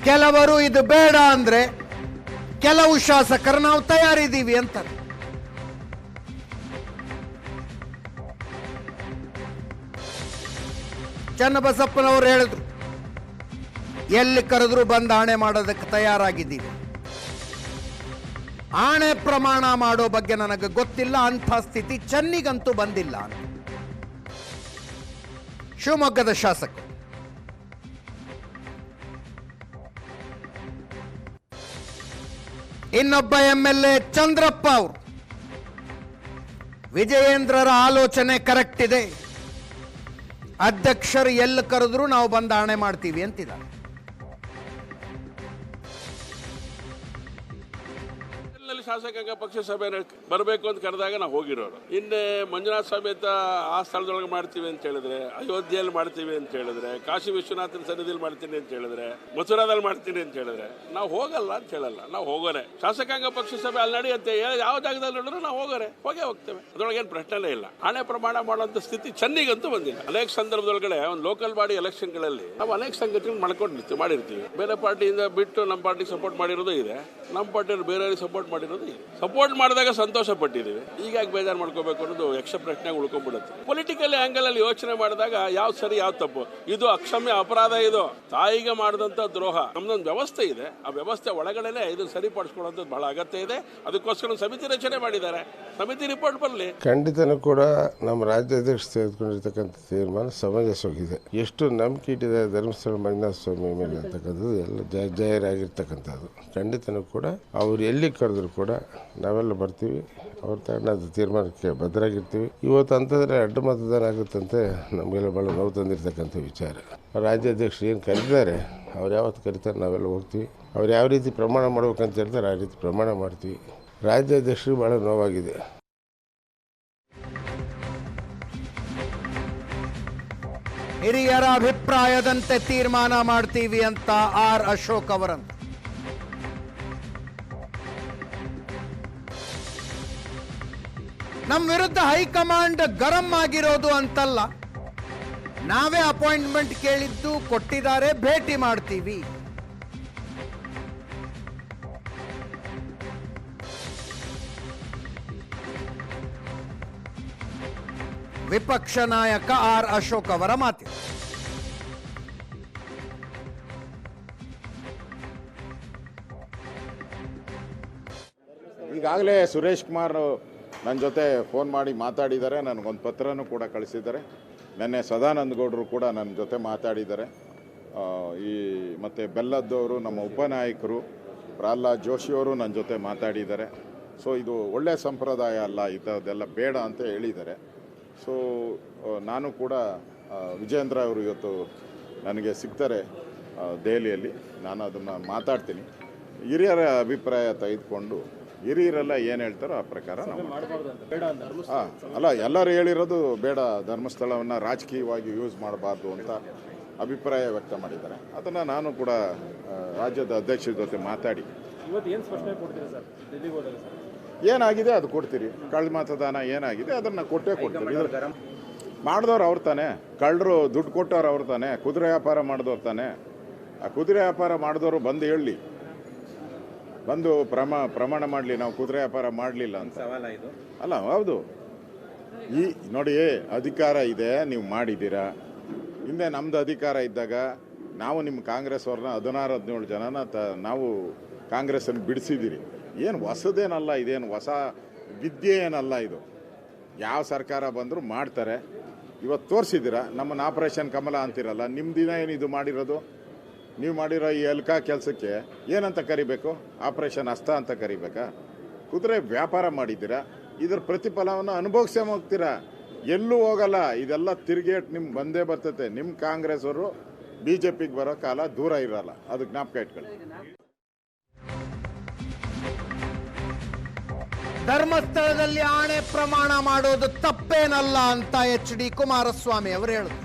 ಕೆಲವರು ಇದು ಬೇಡ ಅಂದ್ರೆ ಕೆಲವು ಶಾಸಕರು ನಾವು ತಯಾರಿದ್ದೀವಿ ಅಂತಾರೆ. ಚನ್ನಬಸಪ್ಪನವರು ಹೇಳಿದ್ರು, ಎಲ್ಲಿ ಕರೆದ್ರು ಬಂದು ಆಣೆ ಮಾಡೋದಕ್ಕೆ ತಯಾರಾಗಿದ್ದೀವಿ. ಆಣೆ ಪ್ರಮಾಣ ಮಾಡೋ ಬಗ್ಗೆ ನನಗೆ ಗೊತ್ತಿಲ್ಲ, ಅಂಥ ಸ್ಥಿತಿ ಚೆನ್ನಿಗಂತೂ ಬಂದಿಲ್ಲ ಅಂತ ಶಿವಮೊಗ್ಗದ ಶಾಸಕ. ಇನ್ನೊಬ್ಬ MLA ಚಂದ್ರಪ್ಪ ಅವರು, ವಿಜಯೇಂದ್ರರ ಆಲೋಚನೆ ಕರೆಕ್ಟ್ ಇದೆ, ಅಧ್ಯಕ್ಷರು ಎಲ್ಲಿ ಕರೆದ್ರು ನಾವು ಬಂದು ಆಣೆ ಮಾಡ್ತೀವಿ ಅಂತಿದ್ದಾರೆ. ಶಾಸಕಾಂಗ ಪಕ್ಷ ಸಭೆ ಬರಬೇಕು ಅಂತ ಕರೆದಾಗ ನಾವು ಹೋಗಿರೋರು. ಇನ್ನೇ ಮಂಜುನಾಥ ಸಮೇತ ಆ ಸ್ಥಳದೊಳಗೆ ಮಾಡ್ತೀವಿ ಅಂತ ಹೇಳಿದ್ರೆ, ಅಯೋಧ್ಯೆಯಲ್ಲಿ ಮಾಡ್ತೀವಿ ಅಂತ ಹೇಳಿದ್ರೆ, ಕಾಶಿ ವಿಶ್ವನಾಥನ ಸನ್ನಿಧಿಯಲ್ಲಿ ಮಾಡ್ತೀನಿ ಅಂತ ಹೇಳಿದ್ರೆ, ಮಥುರಾದಲ್ಲಿ ಮಾಡ್ತೀನಿ ಅಂತ ಹೇಳಿದ್ರೆ ನಾವು ಹೋಗಲ್ಲ ಅಂತ ಹೇಳಲ್ಲ, ನಾವು ಹೋಗೋರೆ. ಶಾಸಕಾಂಗ ಪಕ್ಷ ಸಭೆ ಅಲ್ಲಿ ನಡೆಯುತ್ತೆ, ಯಾವ ಜಾಗದಲ್ಲಿ ನೋಡಿದ್ರು ನಾವು ಹೋಗೇ ಹೋಗ್ತೇವೆ. ಅದರೊಳಗೇನು ಪ್ರಶ್ನೆನೇ ಇಲ್ಲ. ಹಣೆ ಪ್ರಮಾಣ ಮಾಡುವಂತ ಸ್ಥಿತಿ ಚೆನ್ನಿಗಂತೂ ಬಂದಿಲ್ಲ. ಅನೇಕ ಸಂದರ್ಭದೊಳಗಡೆ ಒಂದು ಲೋಕಲ್ ಬಾಡಿ ಎಲೆಕ್ಷನ್ಗಳಲ್ಲಿ ನಾವು ಅನೇಕ ಸಂಗತಿಗಳು ಮಾಡಿರ್ತೀವಿ. ಬೇರೆ ಪಾರ್ಟಿಯಿಂದ ಬಿಟ್ಟು ನಮ್ಮ ಪಾರ್ಟಿಗೆ ಸಪೋರ್ಟ್ ಮಾಡಿರೋದು ಇದೆ, ನಮ್ಮ ಪಾರ್ಟಿಯಲ್ಲಿ ಬೇರೆಯವ್ರಿಗೆ ಸಪೋರ್ಟ್ ಮಾಡಿರೋದು ಇದೆ. ಸಪೋರ್ಟ್ ಮಾಡಿದಾಗ ಸಂತೋಷ ಪಟ್ಟಿದ್ದೀವಿ, ಹೀಗಾಗಿ ಬೇಜಾರು ಮಾಡ್ಕೋಬೇಕು ಅನ್ನೋದು ಯಕ್ಷ ಪ್ರಶ್ನೆ ಉಳ್ಕೊಂಡ್ಬಿಡುತ್ತೆ. ಪೊಲಿಟಿಕಲ್ ಆಂಗಲ್ ಅಲ್ಲಿ ಯೋಚನೆ ಮಾಡಿದಾಗ ಯಾವ ಸರಿ ಯಾವ ತಪ್ಪು, ಇದು ಅಕ್ಷಮ್ಯ ಅಪರಾಧ, ಇದು ತಾಯಿಗೆ ಮಾಡಿದಂತ ದ್ರೋಹ. ನಮ್ದೊಂದು ವ್ಯವಸ್ಥೆ ಇದೆ, ಆ ವ್ಯವಸ್ಥೆ ಒಳಗಡೆನೆ ಇದನ್ನು ಸರಿಪಡಿಸ್ಕೊಳ್ಳೋದು ಬಹಳ ಅಗತ್ಯ ಇದೆ. ಅದಕ್ಕೋಸ್ಕರ ಸಮಿತಿ ರಚನೆ ಮಾಡಿದ್ದಾರೆ, ಸಮಿತಿ ರಿಪೋರ್ಟ್ ಬರಲಿ. ಖಂಡಿತನೂ ಕೂಡ ನಮ್ಮ ರಾಜ್ಯಾಧ್ಯಕ್ಷ ತೆಗೆದುಕೊಂಡಿರ್ತಕ್ಕಂಥ ತೀರ್ಮಾನ ಸಮಂಜಸವಾಗಿದೆ. ಎಷ್ಟು ನಂಬಿಕೆ ಇಟ್ಟಿದೆ ಧರ್ಮಸ್ಥಳ ಮಂಜುನಾಥ ಸ್ವಾಮಿ ಮೇಲೆ ಅಂತಕ್ಕಂಥದ್ದು ಎಲ್ಲ ಜಾಹೀರಾಗಿರ್ತಕ್ಕಂಥದ್ದು. ಖಂಡಿತನೂ ಕೂಡ ಅವ್ರು ಎಲ್ಲಿ ಕರೆದ್ರು ಕೂಡ ನಾವೆಲ್ಲ ಬರ್ತೀವಿ, ಅವ್ರ ತಗೊಂಡು ತೀರ್ಮಾನಕ್ಕೆ ಬದ್ಧರಾಗಿರ್ತೀವಿ. ಇವತ್ತು ಅಂತಂದರೆ ಅಡ್ಡ ಮತದಾನ ಆಗುತ್ತಂತೆ ನಮಗೆಲ್ಲ ಭಾಳ ನೋವು ತಂದಿರ್ತಕ್ಕಂಥ ವಿಚಾರ. ರಾಜ್ಯಾಧ್ಯಕ್ಷರು ಏನು ಕರೀತಾರೆ, ಅವ್ರು ಯಾವತ್ತು ಕರೀತಾರೆ ನಾವೆಲ್ಲ ಹೋಗ್ತೀವಿ. ಅವ್ರು ಯಾವ ರೀತಿ ಪ್ರಮಾಣ ಮಾಡ್ಬೇಕಂತ ಹೇಳ್ತಾರೆ ಆ ರೀತಿ ಪ್ರಮಾಣ ಮಾಡ್ತೀವಿ. ರಾಜ್ಯಾಧ್ಯಕ್ಷರಿಗೆ ಭಾಳ ನೋವಾಗಿದೆ. ಹಿರಿಯರ ಅಭಿಪ್ರಾಯದಂತೆ ತೀರ್ಮಾನ ಮಾಡ್ತೀವಿ ಅಂತ ಆರ್ ಅಶೋಕ್ ಅವರಂತ. ನಮ್ಮ ವಿರುದ್ಧ ಹೈಕಮಾಂಡ್ ಗರಂ ಆಗಿರೋದು ಅಂತಲ್ಲ, ನಾವೇ ಅಪಾಯಿಂಟ್ಮೆಂಟ್ ಕೇಳಿದ್ದು ಕೊಟ್ಟಿದ್ದಾರೆ, ಭೇಟಿ ಮಾಡ್ತೀವಿ. ವಿಪಕ್ಷ ನಾಯಕ ಆರ್ ಅಶೋಕ್ ಅವರ ಮಾತು. ಈಗಾಗಲೇ ಸುರೇಶ್ ಕುಮಾರ್ ನನ್ನ ಜೊತೆ ಫೋನ್ ಮಾಡಿ ಮಾತಾಡಿದ್ದಾರೆ, ನನಗೊಂದು ಪತ್ರನೂ ಕೂಡ ಕಳಿಸಿದ್ದಾರೆ. ನೆನ್ನೆ ಸದಾನಂದ ಗೌಡರು ಕೂಡ ನನ್ನ ಜೊತೆ ಮಾತಾಡಿದ್ದಾರೆ. ಮತ್ತು ಬೆಲ್ಲದ್ದವರು ನಮ್ಮ ಉಪನಾಯಕರು ಪ್ರಹ್ಲಾದ್ ಜೋಶಿಯವರು ನನ್ನ ಜೊತೆ ಮಾತಾಡಿದ್ದಾರೆ. ಸೊ ಇದು ಒಳ್ಳೆಯ ಸಂಪ್ರದಾಯ ಅಲ್ಲ, ಇಂಥದ್ದೆಲ್ಲ ಬೇಡ ಅಂತ ಹೇಳಿದ್ದಾರೆ. ಸೊ ನಾನು ಕೂಡ ವಿಜೇಂದ್ರ ಅವರು ಇವತ್ತು ನನಗೆ ಸಿಗ್ತಾರೆ ದೆಹಲಿಯಲ್ಲಿ, ನಾನು ಅದನ್ನು ಮಾತಾಡ್ತೀನಿ. ಹಿರಿಯರ ಅಭಿಪ್ರಾಯ ತೆಗೆದುಕೊಂಡು ಹಿರಿಯರೆಲ್ಲ ಏನು ಹೇಳ್ತಾರೋ ಆ ಪ್ರಕಾರ ನಾವು ಅಲ್ಲ, ಎಲ್ಲರೂ ಹೇಳಿರೋದು ಬೇಡ, ಧರ್ಮಸ್ಥಳವನ್ನು ರಾಜಕೀಯವಾಗಿ ಯೂಸ್ ಮಾಡಬಾರ್ದು ಅಂತ ಅಭಿಪ್ರಾಯ ವ್ಯಕ್ತ ಮಾಡಿದ್ದಾರೆ. ಅದನ್ನು ನಾನು ಕೂಡ ರಾಜ್ಯದ ಅಧ್ಯಕ್ಷರ ಜೊತೆ ಮಾತಾಡಿ ಏನಾಗಿದೆ ಅದು ಕೊಡ್ತೀರಿ. ಕಳ್ಳ ಮತದಾನ ಏನಾಗಿದೆ ಅದನ್ನು ಕೊಟ್ಟೇ ಕೊಡ್ತೀವಿ. ಮಾಡಿದವ್ರು ಅವ್ರು ತಾನೆ, ಕಳ್ಳರು ದುಡ್ಡು ಕೊಟ್ಟವ್ರು ಅವ್ರು ತಾನೆ, ಕುದುರೆ ವ್ಯಾಪಾರ ಮಾಡಿದವ್ರು ತಾನೆ. ಆ ಕುದುರೆ ವ್ಯಾಪಾರ ಮಾಡಿದವರು ಬಂದು ಹೇಳಲಿ, ಬಂದು ಪ್ರಮಾಣ ಮಾಡಲಿ ನಾವು ಕುದುರೆ ವ್ಯಾಪಾರ ಮಾಡಲಿಲ್ಲ ಅಂತ. ಅಲ್ಲ, ಹೌದು. ಈ ನೋಡಿ, ಅಧಿಕಾರ ಇದೆ, ನೀವು ಮಾಡಿದ್ದೀರಾ. ಹಿಂದೆ ನಮ್ಮದು ಅಧಿಕಾರ ಇದ್ದಾಗ ನಾವು ನಿಮ್ಮ ಕಾಂಗ್ರೆಸ್ ಅವ್ರನ್ನ 16-17 ಜನನ ನಾವು ಕಾಂಗ್ರೆಸ್ಸನ್ನು ಬಿಡಿಸಿದ್ದೀರಿ. ಏನು ಹೊಸದೇನಲ್ಲ, ಇದೇನು ಹೊಸ ವಿದ್ಯೆ ಏನಲ್ಲ. ಇದು ಯಾವ ಸರ್ಕಾರ ಬಂದರೂ ಮಾಡ್ತಾರೆ. ಇವತ್ತು ತೋರಿಸಿದ್ದೀರಾ, ನಮ್ಮನ್ನು ಆಪರೇಷನ್ ಕಮಲ ಅಂತಿರಲ್ಲ. ನಿಮ್ಮ ದಿನ ಏನು ಇದು ಮಾಡಿರೋದು? ನೀವು ಮಾಡಿರೋ ಈ ಎಲ್ಕಾ ಕೆಲಸಕ್ಕೆ ಏನಂತ ಕರಿಬೇಕು? ಆಪರೇಷನ್ ಹಸ್ತ ಅಂತ ಕರಿಬೇಕಾ? ಕುದುರೆ ವ್ಯಾಪಾರ ಮಾಡಿದ್ದೀರಾ, ಇದರ ಪ್ರತಿಫಲವನ್ನು ಅನುಭವಿಸೇ ಹೋಗ್ತೀರಾ, ಎಲ್ಲೂ ಹೋಗಲ್ಲ. ಇದೆಲ್ಲ ತಿರುಗೇಟ್ ನಿಮ್ಗೆ ಬಂದೇ ಬರ್ತೈತೆ. ನಿಮ್ಮ ಕಾಂಗ್ರೆಸ್ ಅವರು BJPಗೆ ಬರೋ ಕಾಲ ದೂರ ಇರಲ್ಲ, ಅದು ಜ್ಞಾಪಕ ಇಟ್ಕೊಳ್ಳಿ. ಧರ್ಮಸ್ಥಳದಲ್ಲಿ ಆಣೆ ಪ್ರಮಾಣ ಮಾಡೋದು ತಪ್ಪೇನಲ್ಲ ಅಂತ HD ಕುಮಾರಸ್ವಾಮಿ ಅವರು ಹೇಳಿದರು.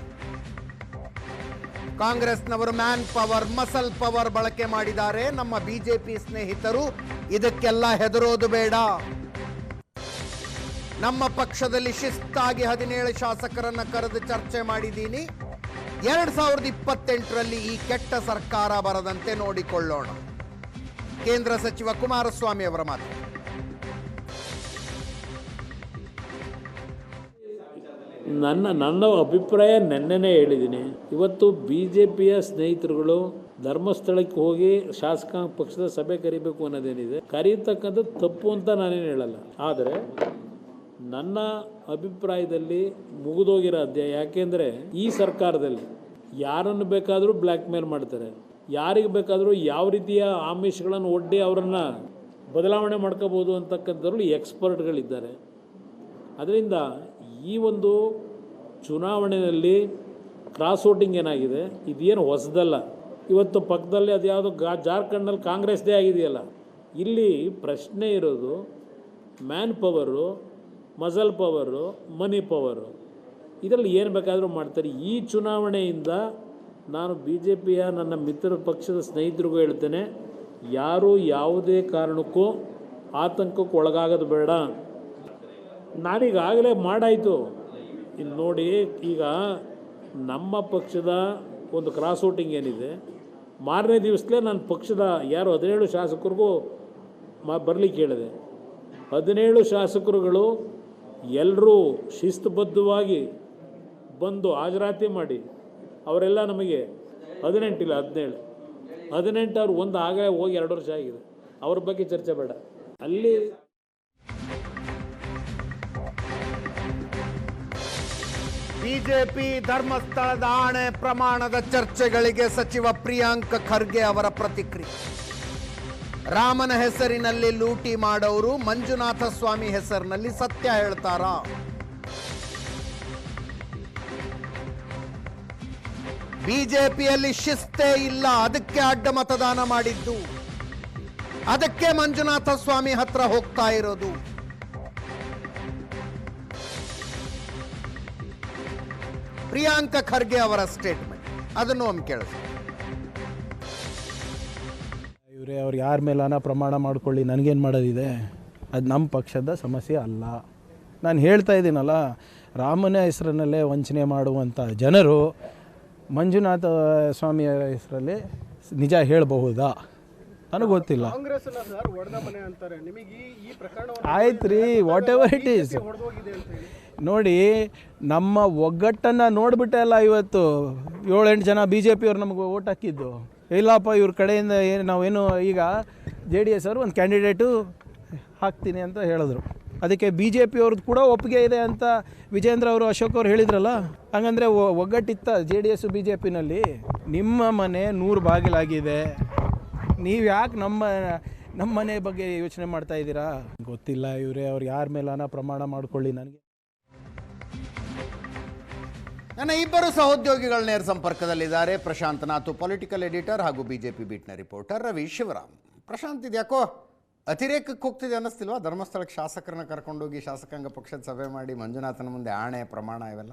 ಕಾಂಗ್ರೆಸ್ನವರು ಮ್ಯಾನ್ ಪವರ್, ಮಸಲ್ ಪವರ್ ಬಳಕೆ ಮಾಡಿದ್ದಾರೆ. ನಮ್ಮ ಬಿಜೆಪಿ ಸ್ನೇಹಿತರು ಇದಕ್ಕೆಲ್ಲ ಹೆದರೋದು ಬೇಡ. ನಮ್ಮ ಪಕ್ಷದಲ್ಲಿ ಶಿಸ್ತಾಗಿ 17 ಶಾಸಕರನ್ನ ಕರೆದು ಚರ್ಚೆ ಮಾಡಿದ್ದೀನಿ. 2028ರಲ್ಲಿ ಈ ಕೆಟ್ಟ ಸರ್ಕಾರ ಬರದಂತೆ ನೋಡಿಕೊಳ್ಳೋಣ. ಕೇಂದ್ರ ಸಚಿವ ಕುಮಾರಸ್ವಾಮಿ ಅವರ ಮಾತು. ನನ್ನ ಅಭಿಪ್ರಾಯ ನೆನ್ನೆನೇ ಹೇಳಿದ್ದೀನಿ. ಇವತ್ತು BJPಯ ಸ್ನೇಹಿತರುಗಳು ಧರ್ಮಸ್ಥಳಕ್ಕೆ ಹೋಗಿ ಶಾಸಕಾಂಗ ಪಕ್ಷದ ಸಭೆ ಕರಿಬೇಕು ಅನ್ನೋದೇನಿದೆ, ಕರೀತಕ್ಕಂಥದ್ದು ತಪ್ಪು ಅಂತ ನಾನೇನು ಹೇಳಲ್ಲ. ಆದರೆ ನನ್ನ ಅಭಿಪ್ರಾಯದಲ್ಲಿ ಮುಗಿದೋಗಿರೋ ಅಧ್ಯಾಯ. ಯಾಕೆಂದರೆ ಈ ಸರ್ಕಾರದಲ್ಲಿ ಯಾರನ್ನು ಬೇಕಾದರೂ ಬ್ಲ್ಯಾಕ್ ಮೇಲ್ ಮಾಡ್ತಾರೆ, ಯಾರಿಗೆ ಬೇಕಾದರೂ ಯಾವ ರೀತಿಯ ಆಮಿಷಗಳನ್ನು ಒಡ್ಡಿ ಅವರನ್ನು ಬದಲಾವಣೆ ಮಾಡ್ಕೋಬೋದು ಅಂತಕ್ಕಂಥವ್ರು ಎಕ್ಸ್ಪರ್ಟ್ಗಳಿದ್ದಾರೆ. ಅದರಿಂದ ಈ ಒಂದು ಚುನಾವಣೆಯಲ್ಲಿ ಕ್ರಾಸ್ ವೋಟಿಂಗ್ ಏನಾಗಿದೆ, ಇದೇನು ಹೊಸದಲ್ಲ. ಇವತ್ತು ಪಕ್ಕದಲ್ಲಿ ಅದು ಯಾವುದೋ ಜಾರ್ಖಂಡಲ್ಲಿ ಕಾಂಗ್ರೆಸ್ದೇ ಆಗಿದೆಯಲ್ಲ. ಇಲ್ಲಿ ಪ್ರಶ್ನೆ ಇರೋದು ಮ್ಯಾನ್ ಪವರು, ಮಸಲ್ ಪವರು, ಮನಿ ಪವರು. ಇದರಲ್ಲಿ ಏನು ಬೇಕಾದರೂ ಮಾಡ್ತಾರೆ. ಈ ಚುನಾವಣೆಯಿಂದ ನಾನು BJPಯ ನನ್ನ ಮಿತ್ರ ಪಕ್ಷದ ಸ್ನೇಹಿತರಿಗೂ ಹೇಳ್ತೇನೆ, ಯಾರೂ ಯಾವುದೇ ಕಾರಣಕ್ಕೂ ಆತಂಕಕ್ಕೆ ಒಳಗಾಗೋದು ಬೇಡ. ನಾನೀಗಾಗಲೇ ಮಾಡಾಯಿತು. ಇನ್ನು ನೋಡಿ, ಈಗ ನಮ್ಮ ಪಕ್ಷದ ಒಂದು ಕ್ರಾಸ್ ವೋಟಿಂಗ್ ಏನಿದೆ, ಮಾರನೇ ದಿವಸಲೇ ನನ್ನ ಪಕ್ಷದ 17 ಶಾಸಕರಿಗೂ ಬರಲಿಕ್ಕೆ ಹೇಳಿದೆ. 17 ಶಾಸಕರುಗಳು ಎಲ್ಲರೂ ಶಿಸ್ತುಬದ್ಧವಾಗಿ ಬಂದು ಹಾಜರಾತಿ ಮಾಡಿ, ಅವರೆಲ್ಲ ನಮಗೆ 18 ಇಲ್ಲ 17 ಅವ್ರು ಒಂದು ಆಗಲೇ ಹೋಗಿ 2 ವರ್ಷ ಆಗಿದೆ. ಅವ್ರ ಬಗ್ಗೆ ಚರ್ಚೆ ಬೇಡ. ಅಲ್ಲಿ ಬಿಜೆಪಿ ಧರ್ಮಸ್ಥಳದ ಆಣೆ ಪ್ರಮಾಣದ ಚರ್ಚೆಗಳಿಗೆ ಸಚಿವ ಪ್ರಿಯಾಂಕ್ ಖರ್ಗೆ ಅವರ ಪ್ರತಿಕ್ರಿಯೆ. ರಾಮನ ಹೆಸರಿನಲ್ಲಿ ಲೂಟಿ ಮಾಡೋರು ಮಂಜುನಾಥ ಸ್ವಾಮಿ ಹೆಸರಿನಲ್ಲಿ ಸತ್ಯ ಹೇಳ್ತಾರಾ? ಬಿಜೆಪಿಯಲ್ಲಿ ಶಿಸ್ತೇ ಇಲ್ಲ, ಅದಕ್ಕೆ ಅಡ್ಡ ಮತದಾನ ಮಾಡಿದ್ದು, ಅದಕ್ಕೆ ಮಂಜುನಾಥ ಸ್ವಾಮಿ ಹತ್ರ ಹೋಗ್ತಾ ಇರೋದು. ಪ್ರಿಯಾಂಕ ಖರ್ಗೆ ಅವರ ಸ್ಟೇಟ್ಮೆಂಟ್, ಅದನ್ನು ಒಮ್ಮೆ ಕೇಳಿಸ್ತೀವಿ. ಇವರೇ ಅವ್ರು ಯಾರ ಮೇಲಾನ ಪ್ರಮಾಣ ಮಾಡ್ಕೊಳ್ಳಿ, ನನಗೇನು ಮಾಡೋದಿದೆ, ಅದು ನಮ್ಮ ಪಕ್ಷದ ಸಮಸ್ಯೆ ಅಲ್ಲ. ನಾನು ಹೇಳ್ತಾ ಇದ್ದೀನಲ್ಲ, ರಾಮನ ಹೆಸರಿನಲ್ಲೇ ವಂಚನೆ ಮಾಡುವಂಥ ಜನರು ಮಂಜುನಾಥ ಸ್ವಾಮಿಯ ಹೆಸರಲ್ಲಿ ನಿಜ ಹೇಳಬಹುದಾ? ನನಗೆ ಗೊತ್ತಿಲ್ಲ. ಆಯ್ತು ರೀ, ವಾಟ್ ಎವರ್ ಇಟ್ ಈಸ್. ನೋಡಿ, ನಮ್ಮ ಒಗ್ಗಟ್ಟನ್ನು ನೋಡಿಬಿಟ್ಟೆ ಅಲ್ಲ ಇವತ್ತು 7-8 ಜನ BJP ಅವ್ರು ನಮಗೆ ಓಟ್ ಹಾಕಿದ್ದು. ಇಲ್ಲಪ್ಪ ಇವ್ರ ಕಡೆಯಿಂದ ನಾವೇನು ಈಗ JDS ಅವರು ಒಂದು ಕ್ಯಾಂಡಿಡೇಟು ಹಾಕ್ತೀನಿ ಅಂತ ಹೇಳಿದ್ರು. ಅದಕ್ಕೆ BJP ಅವ್ರದ್ದು ಕೂಡ ಒಪ್ಪಿಗೆ ಇದೆ ಅಂತ ವಿಜೇಂದ್ರ ಅವರು, ಅಶೋಕ್ ಅವರು ಹೇಳಿದ್ರಲ್ಲ. ಹಂಗಂದರೆ ಒಗ್ಗಟ್ಟಿತ್ತ JDS BJPನಲ್ಲಿ? ನಿಮ್ಮ ಮನೆ 100 ಬಾಗಿಲಾಗಿದೆ, ನೀವು ಯಾಕೆ ನಮ್ಮ ಮನೆ ಬಗ್ಗೆ ಯೋಚನೆ ಮಾಡ್ತಾ ಇದ್ದೀರಾ? ಗೊತ್ತಿಲ್ಲ. ಇವರೇ ಅವ್ರು ಯಾರ ಮೇಲಾನ ಪ್ರಮಾಣ ಮಾಡ್ಕೊಳ್ಳಿ, ನನಗೆ. ನನ್ನ ಇಬ್ಬರು ಸಹೋದ್ಯೋಗಿಗಳ ನೇರ ಸಂಪರ್ಕದಲ್ಲಿದ್ದಾರೆ. ಪ್ರಶಾಂತ್ ನಾಥು, ಪೊಲಿಟಿಕಲ್ ಎಡಿಟರ್, ಹಾಗೂ BJP ಬೀಟ್ನ ರಿಪೋರ್ಟರ್ ರವಿ ಶಿವರಾಮ್. ಪ್ರಶಾಂತ್, ಇದ್ಯಾಕೋ ಅತಿರೇಕಕ್ಕೆ ಹೋಗ್ತಿದೆ ಅನ್ನಿಸ್ತಿಲ್ವಾ? ಧರ್ಮಸ್ಥಳಕ್ಕೆ ಶಾಸಕರನ್ನ ಕರ್ಕೊಂಡೋಗಿ ಶಾಸಕಾಂಗ ಪಕ್ಷದ ಸಭೆ ಮಾಡಿ ಮಂಜುನಾಥನ ಮುಂದೆ ಆಣೆ ಪ್ರಮಾಣ ಇವೆಲ್ಲ.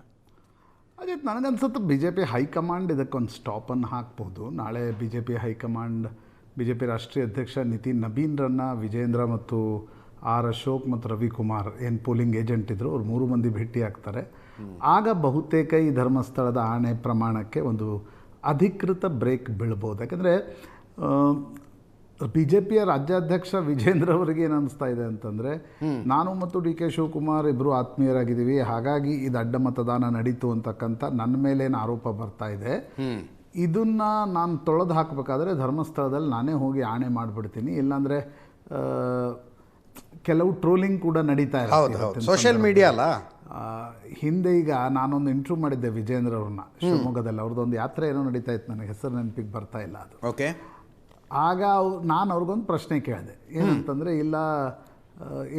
ಅದೇ ನನಗನ್ಸುತ್ತೆ BJP ಹೈಕಮಾಂಡ್ ಇದಕ್ಕೊಂದು ಸ್ಟಾಪನ್ನು ಹಾಕ್ಬೋದು. ನಾಳೆ BJP ಹೈಕಮಾಂಡ್ BJP ರಾಷ್ಟ್ರೀಯ ಅಧ್ಯಕ್ಷ ನಿತಿನ್ ನಬೀನ್ರನ್ನು ವಿಜೇಂದ್ರ ಮತ್ತು ಅಶೋಕ್ ಮತ್ತು ರವಿಕುಮಾರ್ ಏನು ಪೋಲಿಂಗ್ ಏಜೆಂಟ್ ಇದ್ದರು, ಅವ್ರು 3 ಮಂದಿ ಭೇಟಿ ಆಗ್ತಾರೆ. ಆಗ ಬಹುತೇಕ ಈ ಧರ್ಮಸ್ಥಳದ ಆಣೆ ಪ್ರಮಾಣಕ್ಕೆ ಒಂದು ಅಧಿಕೃತ ಬ್ರೇಕ್ ಬೀಳ್ಬೋದು. ಯಾಕಂದರೆ BJPಯ ರಾಜ್ಯಾಧ್ಯಕ್ಷ ವಿಜೇಂದ್ರ ಅವರಿಗೆ ಏನು ಅನಿಸ್ತಾ ಇದೆ ಅಂತಂದರೆ, ನಾನು ಮತ್ತು DK ಶಿವಕುಮಾರ್ ಇಬ್ಬರು ಆತ್ಮೀಯರಾಗಿದ್ದೀವಿ, ಹಾಗಾಗಿ ಇದು ಅಡ್ಡ ಮತದಾನ ನಡೀತು ಅಂತಕ್ಕಂಥ ನನ್ನ ಮೇಲೇನು ಆರೋಪ ಬರ್ತಾ ಇದೆ. ಇದನ್ನು ನಾನು ತೊಳೆದು ಹಾಕಬೇಕಾದ್ರೆ ಧರ್ಮಸ್ಥಳದಲ್ಲಿ ನಾನೇ ಹೋಗಿ ಆಣೆ ಮಾಡಿಬಿಡ್ತೀನಿ, ಇಲ್ಲಾಂದರೆ ಕೆಲವು ಟ್ರೋಲಿಂಗ್ ಕೂಡ ನಡೀತಾ ಇದೆ ಸೋಷಿಯಲ್ ಮೀಡಿಯಾ ಅಲ್ಲ. ಹಿಂದೆ ಈಗ ನಾನೊಂದು ಇಂಟರ್ವ್ಯೂ ಮಾಡಿದ್ದೆ ವಿಜೇಂದ್ರ ಅವ್ರನ್ನ ಶಿವಮೊಗ್ಗದಲ್ಲಿ. ಅವ್ರದ್ದೊಂದು ಯಾತ್ರೆ ಏನೋ ನಡೀತಾ ಇತ್ತು, ನನಗೆ ಹೆಸರು ನೆನಪಿಗೆ ಬರ್ತಾ ಇಲ್ಲ ಅದು. ಓಕೆ. ಆಗ ನಾನು ಅವ್ರಿಗೊಂದು ಪ್ರಶ್ನೆ ಕೇಳಿದೆ, ಏನಂತಂದರೆ, ಇಲ್ಲ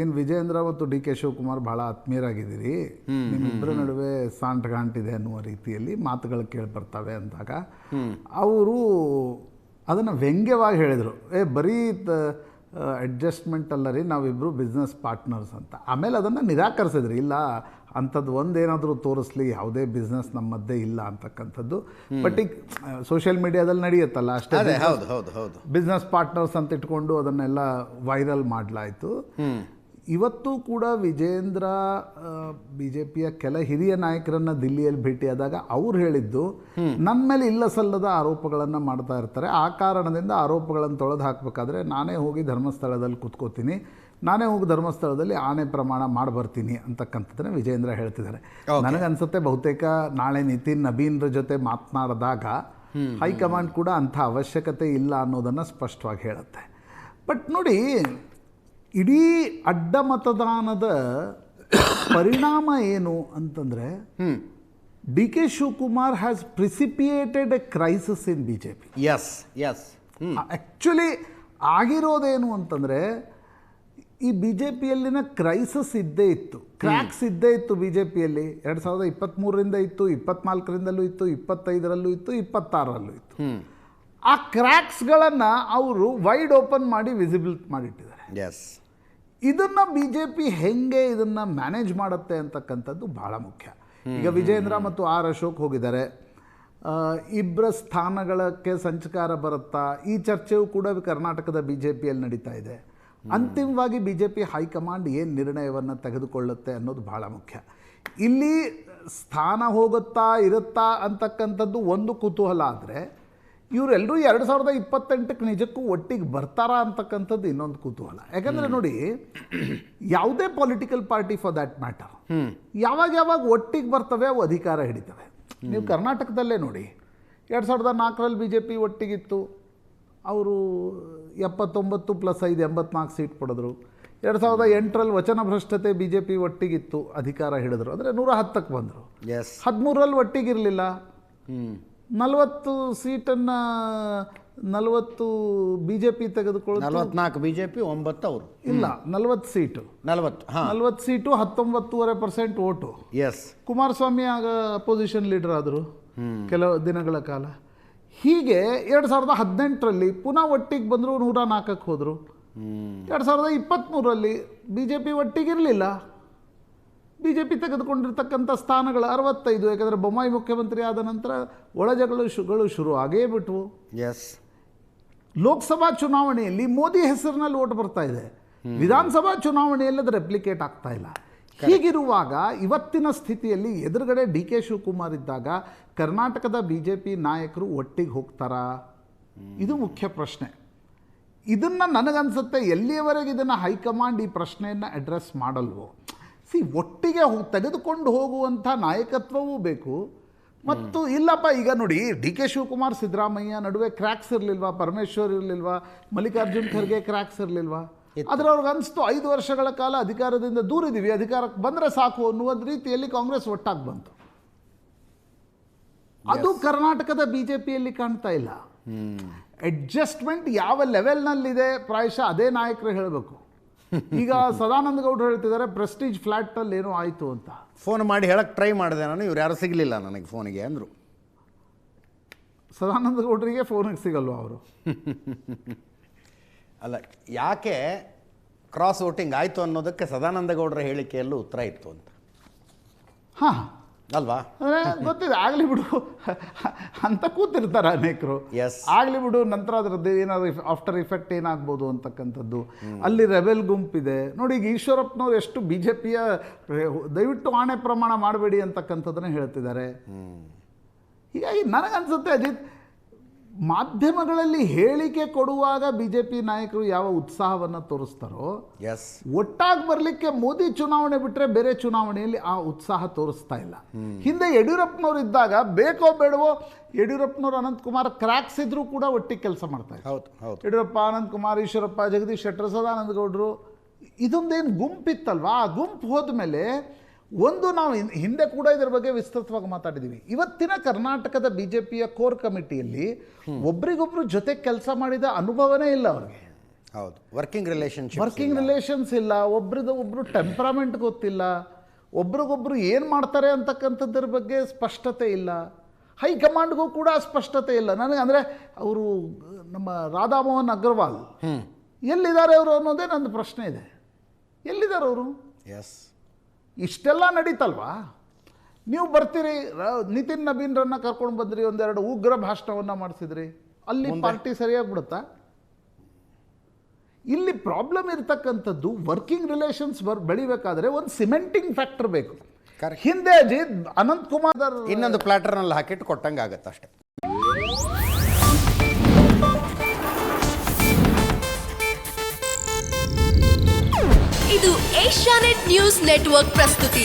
ಏನು ವಿಜೇಂದ್ರ ಮತ್ತು DK ಶಿವಕುಮಾರ್ ಭಾಳ ಆತ್ಮೀಯರಾಗಿದ್ದೀರಿ, ನಿಮ್ಮಿಬ್ಬರ ನಡುವೆ ಸಾಂಟ್ಗಾಂಟಿದೆ ಅನ್ನುವ ರೀತಿಯಲ್ಲಿ ಮಾತುಗಳು ಕೇಳಿ ಬರ್ತವೆ ಅಂದಾಗ ಅವರು ಅದನ್ನು ವ್ಯಂಗ್ಯವಾಗಿ ಹೇಳಿದರು. ಬರೀ ಅಡ್ಜಸ್ಟ್ಮೆಂಟ್ ಅಲ್ಲ ರೀ, ನಾವಿಬ್ಬರು ಬಿಸ್ನೆಸ್ ಪಾರ್ಟ್ನರ್ಸ್ ಅಂತ. ಆಮೇಲೆ ಅದನ್ನು ನಿರಾಕರಿಸಿದ್ರಿ. ಇಲ್ಲ, ಅಂಥದ್ದು ಒಂದೇನಾದರೂ ತೋರಿಸ್ಲಿ, ಯಾವುದೇ ಬಿಸ್ನೆಸ್ ನಮ್ಮ ಮಧ್ಯೆ ಇಲ್ಲ ಅಂತಕ್ಕಂಥದ್ದು. ಬಟ್ ಈಗ ಸೋಷಿಯಲ್ ಮೀಡಿಯಾದಲ್ಲಿ ನಡೆಯುತ್ತಲ್ಲ ಅಷ್ಟೇ, ಹೌದು. ಬಿಸ್ನೆಸ್ ಪಾರ್ಟ್ನರ್ಸ್ ಅಂತ ಇಟ್ಕೊಂಡು ಅದನ್ನೆಲ್ಲ ವೈರಲ್ ಮಾಡಲಾಯಿತು. ಇವತ್ತು ಕೂಡ ವಿಜೇಂದ್ರ ಬಿ ಜೆ ಪಿಯ ಕೆಲ ಹಿರಿಯ ನಾಯಕರನ್ನು ದಿಲ್ಲಿಯಲ್ಲಿ ಭೇಟಿಯಾದಾಗ ಅವ್ರು ಹೇಳಿದ್ದು ನನ್ನ ಮೇಲೆ ಇಲ್ಲ ಸಲ್ಲದ ಆರೋಪಗಳನ್ನು ಮಾಡ್ತಾ ಇರ್ತಾರೆ, ಆ ಕಾರಣದಿಂದ ಆರೋಪಗಳನ್ನು ತೊಳೆದು ಹಾಕಬೇಕಾದ್ರೆ ನಾನೇ ಹೋಗಿ ಧರ್ಮಸ್ಥಳದಲ್ಲಿ ಕೂತ್ಕೋತೀನಿ, ನಾನೇ ಹೋಗಿ ಧರ್ಮಸ್ಥಳದಲ್ಲಿ ಆನೆ ಪ್ರಮಾಣ ಮಾಡಿ ಬರ್ತೀನಿ ಅಂತಕ್ಕಂಥದ್ದನ್ನು ವಿಜೇಂದ್ರ ಹೇಳ್ತಿದ್ದಾರೆ. ನನಗನ್ಸುತ್ತೆ ಬಹುತೇಕ ನಾಳೆ ನಿತಿನ್ ನಬೀನ್ರ ಜೊತೆ ಮಾತನಾಡಿದಾಗ ಹೈಕಮಾಂಡ್ ಕೂಡ ಅಂಥ ಅವಶ್ಯಕತೆ ಇಲ್ಲ ಅನ್ನೋದನ್ನು ಸ್ಪಷ್ಟವಾಗಿ ಹೇಳುತ್ತೆ. ಬಟ್ ನೋಡಿ, ಇಡೀ ಅಡ್ಡ ಮತದಾನದ ಪರಿಣಾಮ ಏನು ಅಂತಂದರೆ, D K Shivakumar has precipitated a crisis in B J P. Yes yes actually ಆಗಿರೋದೇನು ಅಂತಂದರೆ, ಈ ಬಿ ಜೆ ಪಿಯಲ್ಲಿನ ಕ್ರೈಸಿಸ್ ಇದ್ದೇ ಇತ್ತು, ಕ್ರ್ಯಾಕ್ಸ್ ಇದ್ದೇ ಇತ್ತು. ಬಿ ಜೆ ಪಿಯಲ್ಲಿ 2023ರಿಂದ ಇತ್ತು, 24ರಿಂದಲೂ ಇತ್ತು, 25ರಲ್ಲೂ ಇತ್ತು, 26ರಲ್ಲೂ ಇತ್ತು. ಆ ಕ್ರ್ಯಾಕ್ಸ್ಗಳನ್ನು ಅವರು ವೈಡ್ ಓಪನ್ ಮಾಡಿ ವಿಸಿಬಲ್ ಮಾಡಿಟ್ಟಿದ್ದಾರೆ. ಎಸ್, ಇದನ್ನು ಬಿ ಜೆ ಪಿ ಹೆಂಗೆ ಇದನ್ನು ಮ್ಯಾನೇಜ್ ಮಾಡುತ್ತೆ ಅಂತಕ್ಕಂಥದ್ದು ಭಾಳ ಮುಖ್ಯ. ಈಗ ವಿಜೇಂದ್ರ ಮತ್ತು ಆರ್ ಅಶೋಕ್ ಹೋಗಿದ್ದಾರೆ, ಇಬ್ಬರ ಸ್ಥಾನಗಳಕ್ಕೆ ಸಂಚಕಾರ ಬರುತ್ತಾ, ಈ ಚರ್ಚೆಯೂ ಕೂಡ ಕರ್ನಾಟಕದ ಬಿ ಜೆ ಪಿಯಲ್ಲಿ ನಡೀತಾ ಇದೆ. ಅಂತಿಮವಾಗಿ ಬಿ ಜೆ ಪಿ ಹೈಕಮಾಂಡ್ ಏನು ನಿರ್ಣಯವನ್ನು ತೆಗೆದುಕೊಳ್ಳುತ್ತೆ ಅನ್ನೋದು ಭಾಳ ಮುಖ್ಯ. ಇಲ್ಲಿ ಸ್ಥಾನ ಹೋಗುತ್ತಾ ಇರುತ್ತಾ ಅಂತಕ್ಕಂಥದ್ದು ಒಂದು ಕುತೂಹಲ ಆದರೆ, ಇವರೆಲ್ಲರೂ 2028ಕ್ಕೆ ನಿಜಕ್ಕೂ ಒಟ್ಟಿಗೆ ಬರ್ತಾರಾ ಅಂತಕ್ಕಂಥದ್ದು ಇನ್ನೊಂದು ಕುತೂಹಲ. ಯಾಕಂದರೆ ನೋಡಿ, ಯಾವುದೇ political party for that matter ಯಾವಾಗ ಒಟ್ಟಿಗೆ ಬರ್ತವೆ ಅವು ಅಧಿಕಾರ ಹಿಡಿತವೆ. ನೀವು ಕರ್ನಾಟಕದಲ್ಲೇ ನೋಡಿ, 2004ರಲ್ಲಿ ಬಿ ಜೆ ಪಿ ಒಟ್ಟಿಗಿತ್ತು, ಅವರು 79 + 5 84 ಸೀಟ್ ಪಡೆದ್ರು. 2008ರಲ್ಲಿ ವಚನ ಭ್ರಷ್ಟತೆ ಬಿ ಜೆ ಪಿ ಒಟ್ಟಿಗಿತ್ತು, ಅಧಿಕಾರ ಹಿಡಿದ್ರು, ಅಂದರೆ 110ಕ್ಕೆ ಬಂದರು. 13ರಲ್ಲಿ ಒಟ್ಟಿಗಿರಲಿಲ್ಲ, 40 ಸೀಟನ್ನು 40 ಬಿ ಜೆ ಪಿ ತೆಗೆದುಕೊಳ್ಳುತ್ತೆ, 44 ಬಿ ಜೆ ಪಿ, 9 ಅವರು, ಇಲ್ಲ 40 seat, 40 seat, 19.5% vote. Yes, Kumaraswamy ಆಗ ಅಪೋಸಿಷನ್ ಲೀಡರ್ ಆದರು ಕೆಲವು ದಿನಗಳ ಕಾಲ. ಹೀಗೆ 2018ರಲ್ಲಿ ಪುನಃ ಒಟ್ಟಿಗೆ ಬಂದರು, 104ಕ್ಕೆ ಹೋದರು. 2023ರಲ್ಲಿ ಬಿ ಜೆ ಪಿ ಒಟ್ಟಿಗಿರಲಿಲ್ಲ, ಬಿ ಜೆ ಪಿ ತೆಗೆದುಕೊಂಡಿರ್ತಕ್ಕಂಥ ಸ್ಥಾನಗಳು 65. ಯಾಕಂದರೆ ಬೊಮ್ಮಾಯಿ ಮುಖ್ಯಮಂತ್ರಿ ಆದ ನಂತರ ಒಳಜಗಳಗಳು ಶುರು ಆಗೇ ಬಿಟ್ವು. ಎಸ್, ಲೋಕಸಭಾ ಚುನಾವಣೆಯಲ್ಲಿ ಮೋದಿ ಹೆಸರಿನಲ್ಲಿ ಓಟ್ ಬರ್ತಾ ಇದೆ, ವಿಧಾನಸಭಾ ಚುನಾವಣೆಯಲ್ಲಿ ಅದು ರೆಪ್ಲಿಕೇಟ್ ಆಗ್ತಾ ಇಲ್ಲ. ಹೀಗಿರುವಾಗ ಇವತ್ತಿನ ಸ್ಥಿತಿಯಲ್ಲಿ ಎದುರುಗಡೆ ಡಿ ಕೆ ಶಿವಕುಮಾರ್ ಇದ್ದಾಗ ಕರ್ನಾಟಕದ ಬಿ ಜೆ ಪಿ ನಾಯಕರು ಒಟ್ಟಿಗೆ ಹೋಗ್ತಾರಾ? ಇದು ಮುಖ್ಯ ಪ್ರಶ್ನೆ. ಇದನ್ನು ನನಗನ್ಸುತ್ತೆ ಎಲ್ಲಿಯವರೆಗೆ ಇದನ್ನು ಹೈಕಮಾಂಡ್ ಈ ಪ್ರಶ್ನೆಯನ್ನು ಅಡ್ರೆಸ್ ಮಾಡಲ್ವೋ, ಒಟ್ಟಿಗೆ ತೆಗೆದುಕೊಂಡು ಹೋಗುವಂಥ ನಾಯಕತ್ವವೂ ಬೇಕು. ಮತ್ತು ಇಲ್ಲಪ್ಪ, ಈಗ ನೋಡಿ, ಡಿ ಕೆ ಶಿವಕುಮಾರ್ ಸಿದ್ದರಾಮಯ್ಯ ನಡುವೆ ಕ್ರ್ಯಾಕ್ಸ್ ಇರಲಿಲ್ವಾ? ಪರಮೇಶ್ವರ್ ಇರಲಿಲ್ವಾ? ಮಲ್ಲಿಕಾರ್ಜುನ್ ಖರ್ಗೆ ಕ್ರ್ಯಾಕ್ಸ್ ಇರಲಿಲ್ವಾ? ಆದರೆ ಅವ್ರಿಗೆ ಅನಿಸ್ತು 5 ವರ್ಷಗಳ ಕಾಲ ಅಧಿಕಾರದಿಂದ ದೂರಿದ್ದೀವಿ, ಅಧಿಕಾರಕ್ಕೆ ಬಂದರೆ ಸಾಕು ಅನ್ನುವ ರೀತಿಯಲ್ಲಿ ಕಾಂಗ್ರೆಸ್ ಒಟ್ಟಾಗಿ ಬಂತು. ಅದು ಕರ್ನಾಟಕದ ಬಿ ಜೆ ಪಿಯಲ್ಲಿ ಕಾಣ್ತಾ ಇಲ್ಲ. ಅಡ್ಜಸ್ಟ್ಮೆಂಟ್ ಯಾವ ಲೆವೆಲ್ನಲ್ಲಿದೆ ಪ್ರಾಯಶಃ ಅದೇ ನಾಯಕರು ಹೇಳಬೇಕು. ಈಗ ಸದಾನಂದ ಗೌಡರು ಹೇಳ್ತಿದ್ದಾರೆ ಪ್ರೆಸ್ಟೀಜ್ ಫ್ಲ್ಯಾಟಲ್ಲಿ ಏನೋ ಆಯಿತು ಅಂತ. ಫೋನ್ ಮಾಡಿ ಹೇಳಕ್ಕೆ ಟ್ರೈ ಮಾಡಿದೆ ನಾನು, ಇವ್ರು ಯಾರು ಸಿಗಲಿಲ್ಲ ನನಗೆ ಫೋನಿಗೆ ಅಂದರು. ಸದಾನಂದ ಗೌಡರಿಗೆ ಫೋನಿಗೆ ಸಿಗಲ್ವ ಅವರು? ಅಲ್ಲ, ಯಾಕೆ ಕ್ರಾಸ್ ವೋಟಿಂಗ್ ಆಯಿತು ಅನ್ನೋದಕ್ಕೆ ಸದಾನಂದ ಗೌಡರ ಹೇಳಿಕೆಯಲ್ಲೂ ಉತ್ತರ ಇತ್ತು ಅಂತ. ಹಾಂ ಅಲ್ವಾ? ಅಂದರೆ ಗೊತ್ತಿದೆ, ಆಗಲಿ ಬಿಡು ಅಂತ ಕೂತಿರ್ತಾರೆ ಅನೇಕರು. ಆಗಲಿ ಬಿಡು, ನಂತರ ಅದರದ್ದು ಏನಾದ್ರು ಆಫ್ಟರ್ ಇಫೆಕ್ಟ್ ಏನಾಗ್ಬೋದು ಅಂತಕ್ಕಂಥದ್ದು. ಅಲ್ಲಿ ರೆಬೆಲ್ ಗುಂಪಿದೆ ನೋಡಿ. ಈಗ ಈಶ್ವರಪ್ಪನವ್ರು ಎಷ್ಟು ಬಿ ಜೆ ಪಿಯ ದಯವಿಟ್ಟು ಆಣೆ ಪ್ರಮಾಣ ಮಾಡಬೇಡಿ ಅಂತಕ್ಕಂಥದ್ದನ್ನು ಹೇಳ್ತಿದ್ದಾರೆ. ಹೀಗಾಗಿ ನನಗನ್ಸುತ್ತೆ ಅಜಿತ್, ಮಾಧ್ಯಮಗಳಲ್ಲಿ ಹೇಳಿಕೆ ಕೊಡುವಾಗ ಬಿ ಜೆ ಪಿ ನಾಯಕರು ಯಾವ ಉತ್ಸಾಹವನ್ನು ತೋರಿಸ್ತಾರೋ, ಒಟ್ಟಾಗಿ ಬರಲಿಕ್ಕೆ ಮೋದಿ ಚುನಾವಣೆ ಬಿಟ್ಟರೆ ಬೇರೆ ಚುನಾವಣೆಯಲ್ಲಿ ಆ ಉತ್ಸಾಹ ತೋರಿಸ್ತಾ ಇಲ್ಲ. ಹಿಂದೆ ಯಡಿಯೂರಪ್ಪನವ್ರು ಇದ್ದಾಗ ಬೇಕೋ ಬೇಡವೋ, ಯಡಿಯೂರಪ್ಪನವರು ಅನಂತಕುಮಾರ್ ಕ್ರ್ಯಾಕ್ಸ್ ಇದ್ರೂ ಕೂಡ ಒಟ್ಟಿಗೆ ಕೆಲಸ ಮಾಡ್ತಾ ಇದ್ದಾರೆ. ಯಡಿಯೂರಪ್ಪ, ಅನಂತಕುಮಾರ್, ಈಶ್ವರಪ್ಪ, ಜಗದೀಶ್ ಶೆಟ್ಟರ್, ಸದಾನಂದ ಗೌಡರು, ಇದೊಂದೇನು ಗುಂಪಿತ್ತಲ್ವಾ? ಆ ಗುಂಪು ಹೋದ್ಮೇಲೆ ಒಂದು, ನಾವು ಹಿಂದೆ ಕೂಡ ಇದರ ಬಗ್ಗೆ ವಿಸ್ತೃತವಾಗಿ ಮಾತಾಡಿದ್ದೀವಿ. ಇವತ್ತಿನ ಕರ್ನಾಟಕದ ಬಿ ಜೆ ಪಿಯ ಕೋರ್ ಕಮಿಟಿಯಲ್ಲಿ ಒಬ್ರಿಗೊಬ್ರು ಜೊತೆ ಕೆಲಸ ಮಾಡಿದ ಅನುಭವನೇ ಇಲ್ಲ ಅವ್ರಿಗೆ. ಹೌದು, ವರ್ಕಿಂಗ್ ರಿಲೇಷನ್ಸ್ ಇಲ್ಲ, ಒಬ್ರು ಟೆಂಪರಾಮೆಂಟ್ ಗೊತ್ತಿಲ್ಲ, ಒಬ್ರಿಗೊಬ್ರು ಏನು ಮಾಡ್ತಾರೆ ಅಂತಕ್ಕಂಥದ್ರ ಬಗ್ಗೆ ಸ್ಪಷ್ಟತೆ ಇಲ್ಲ. ಹೈಕಮಾಂಡ್ಗೂ ಕೂಡ ಸ್ಪಷ್ಟತೆ ಇಲ್ಲ. ನನಗೆ ಅಂದರೆ ಅವರು ನಮ್ಮ ರಾಧಾಮೋಹನ್ ಅಗ್ರವಾಲ್ ಎಲ್ಲಿದ್ದಾರೆ ಅವರು ಅನ್ನೋದೇ ನನ್ನ ಪ್ರಶ್ನೆ ಇದೆ. ಎಲ್ಲಿದ್ದಾರೆ ಅವರು? ಇಷ್ಟೆಲ್ಲ ನಡೀತಲ್ವಾ? ನೀವು ಬರ್ತೀರಿ, ನಿತಿನ್ ನಬೀನ್ರನ್ನ ಕರ್ಕೊಂಡು ಬಂದ್ರಿ, ಒಂದೆರಡು ಉಗ್ರ ಭಾಷಣವನ್ನು ಮಾಡಿಸಿದ್ರಿ, ಅಲ್ಲಿ ಪಾರ್ಟಿ ಸರಿಯಾಗಿ ಬಿಡುತ್ತಾ? ಇಲ್ಲಿ ಪ್ರಾಬ್ಲಮ್ ಇರ್ತಕ್ಕಂಥದ್ದು ವರ್ಕಿಂಗ್ ರಿಲೇಷನ್ಸ್ ಬೆಳಿಬೇಕಾದ್ರೆ ಒಂದು ಸಿಮೆಂಟಿಂಗ್ ಫ್ಯಾಕ್ಟರ್ ಬೇಕು. Correct. ಹಿಂದೆ ಅನಂತ್ ಕುಮಾರ್ ಇನ್ನೊಂದು ಪ್ಲಾಟರ್ನಲ್ಲಿ ಹಾಕಿಟ್ಟು ಕೊಟ್ಟಂಗೆ ಆಗತ್ತೆ ಅಷ್ಟೇ. ಇದು ಏಷ್ಯಾನೆಟ್ ನ್ಯೂಸ್ ನೆಟ್ವರ್ಕ್ ಪ್ರಸ್ತುತಿ.